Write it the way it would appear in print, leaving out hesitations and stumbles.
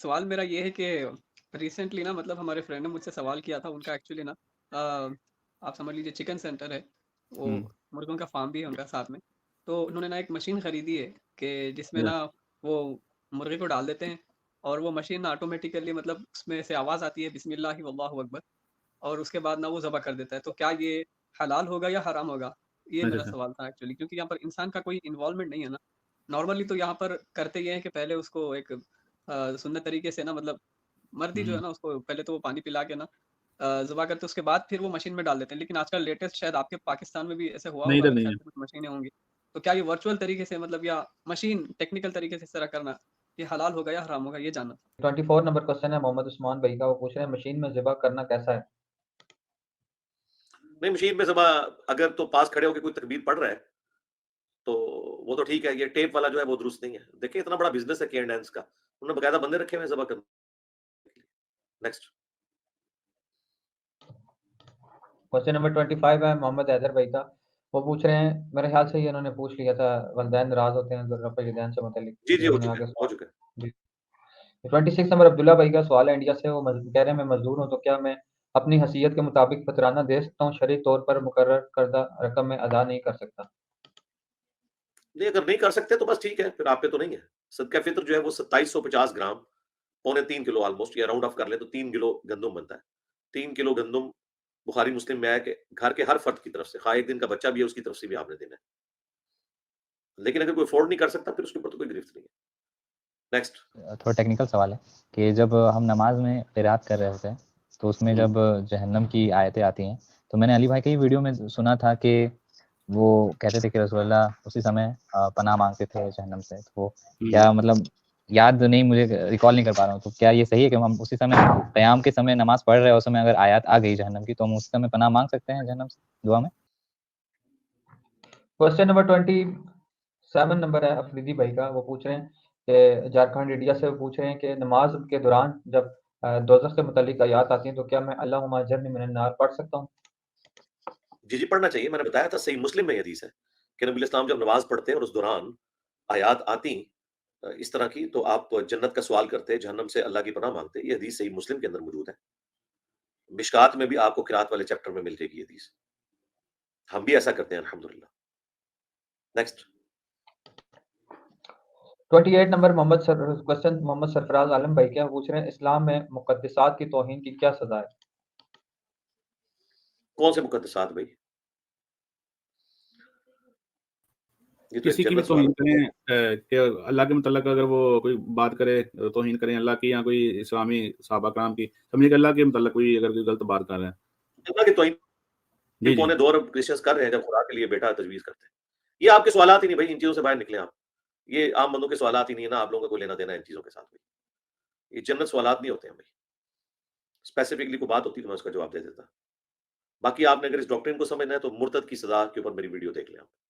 सवाल मेरा ये है कि रिसेंटली ना मतलब हमारे फ्रेंड ने मुझसे सवाल किया था, उनका एक्चुअली ना आप समझ लीजिए चिकन सेंटर है, वो हुँ, मुर्गों का फार्म भी है उनका साथ में। तो उन्होंने ना एक मशीन खरीदी है कि जिसमें या ना वो मुर्गे को डाल देते हैं और वो मशीन ना ऑटोमेटिकली मतलब उसमें से आवाज़ आती है बिस्मिल्लाहि वल्लाहु अकबर और उसके बाद ना वो ज़ब्ह कर देता है। तो क्या ये हलाल होगा या हराम होगा? ये अच्छा, मेरा अच्छा। सवाल था एक्चुअली, क्योंकि यहाँ पर इंसान का कोई इन्वॉल्वमेंट नहीं है ना। नॉर्मली तो यहाँ पर करते ये हैं कि पहले उसको एक सुन्नत तरीके से ना मतलब मर्दी हुँ, जो है हुँ। ना उसको पहले तो वो पानी पिला के ना ज़िबा करते हैं, उसके बाद फिर वो मशीन में डाल देते हैं। लेकिन आजकल लेटेस्ट शायद आपके पाकिस्तान में भी ऐसे हुआ नहीं, होगा, इधर मेरे नहीं ख्याल है। से कुछ मशीनें होंगी। तो क्या ये वर्चुअल तरीके से मतलब या मशीन टेक्निकल तरीके से इस तरह करना, ये हलाल होगा या हराम होगा? ये जानना था। 24 नंबर क्वेश्चन है मोहम्मद उस्मान भाई का, वो पूछ रहे हैं मशीन में ज़िबा करना कैसा है? नहीं, मशीन में ज़बा अगर तो पास खड़े होके कोई तकबीर पढ़ रहा है, तो वो तो ठीक है, ये टेप वाला जो है वो दुरुस्त नहीं है। देखिए इतना बड़ा बिज़नेस है के-एंड-एंड्स का, उन्होंने बाकायदा बंदे रखे हुए हैं ज़बा करने के लिए। नेक्स्ट। क्वेश्चन नंबर 25 है मोहम्मद हैदर भाई का, वो पूछ रहे हैं, मेरे ख्याल से ये इन्होंने पूछ लिया था, वालिदैन नाराज़ होते हैं तो रफ़्क़ यदैन से मुतल्लिक़, जी, जी, ये हो उन्होंने चुके आगे हैं, हो सवाल। चुके हैं। जी। 26 नंबर अब्दुल्ला भाई का सवाल है इंडिया से, वो कह रहे हैं मैं मज़दूर हूँ, तो क्या मैं अपनी हैसियत के मुताबिक फ़तराना दे सकता हूँ, शरई तौर पर मुकर्रर करदा रकम मैं अदा नहीं कर सकता? नहीं, अगर नहीं कर सकते तो बस ठीक है, फिर आप पे तो नहीं है। सदका फ़ित्र जो है वो 2750 ग्राम, पौने 3 किलो ऑलमोस्ट या राउंड ऑफ कर लें तो 3 किलो गंदुम बनता है। 3 किलो गंदुम बुखारी मुस्लिम में है कि घर के हर फर्द की तरफ से, ख़ाह एक दिन का बच्चा भी है उसकी तरफ से भी आपने देना है। लेकिन अगर कोई अफ़ोर्ड नहीं कर सकता फिर उसके ऊपर तो कोई गिरफ्त नहीं है। नेक्स्ट। थोड़ा टेक्निकल सवाल है कि जब हम नमाज में क़िराअत कर रहे होते हैं, तो उसमें हुँ। जब जहन्नम की आयतें आती हैं, तो मैंने अली भाई की वीडियो में सुना था कि वो कहते थे कि रसूलुल्लाह उसी समय पनाह माँगते थे जहन्नम से। तो हुँ। क्या मतलब याद नहीं, मुझे रिकॉल नहीं कर पा रहा हूँ, तो क्या ये सही है कि हम उसी समय क़याम के समय नमाज़ पढ़ रहे हैं, उस समय अगर आयत आ गई जहन्नम की, तो हम उसी समय पनाह माँग सकते हैं जहन्नम से दुआ में? क्वेश्चन नंबर 27 नंबर है अफरीदी भाई का, वो पूछ रहे हैं कि झारखंड इंडिया से वो पूछ रहे हैं कि नमाज के दौरान जब दोज़ख से मुतल्लिक आयात आती हैं, तो क्या मैं अल्लाहुम्मा अज्जिरनी मिनन नार पढ़ सकता हूँ? जी, जी, पढ़ना चाहिए। मैंने बताया था सही मुस्लिम में ये हदीस है कि नबी इस्लाम जब नमाज़ पढ़ते और उस दौरान आयात आती इस तरह की तो आप जन्नत का सवाल करते, जहन्नम से अल्लाह की पनाह माँगते। ये हदीस सही मुस्लिम के अंदर मौजूद है। मिशकात में भी आपको किरात वाले चैप्टर में मिल जाएगी ये हदीस। हम भी ऐसा करते हैं अल्हम्दुलिल्लाह। नेक्स्ट। 28 नंबर क्वेश्चन मोहम्मद सरफराज आलम भाई का, पूछ रहे हैं इस्लाम में मुक़द्दसात की तौहीन की क्या सज़ा है? कौन से मुकद्दसात भई? ये तो एक किसी की भी जनरल सवाल तौहीन हो गया। करें कि अल्लाह के मुतल्लक़ अगर वो कोई बात करे, तौहीन करें अल्लाह की या कोई इस्लामी सहाबा कराम की, समझिए कि अल्लाह के मुतल्लक़ कोई अगर कोई गलत बात कर रहा है। अल्लाह की तौहीन भी जी, जी। पौने 2 अरब क्रिश्चियंस कर रहे हैं जब खुदा के लिए बेटा तजवीज़ करते हैं। ये आपके सवालात ही नहीं भई, इन चीज़ों से बाहर निकलें आप। ये आम बंदों के सवालात ही नहीं है ना, आप लोगों का कोई लेना-देना है इन चीज़ों के साथ भई। ये जनरल सवालात नहीं होते हैं भई। स्पेसिफिकली कोई बात होती तो मैं उसका जवाब दे देता। बाकी आपने अगर इस डॉक्ट्रिन को समझना है तो मुर्तद की सज़ा के ऊपर मेरी वीडियो देख लें आप।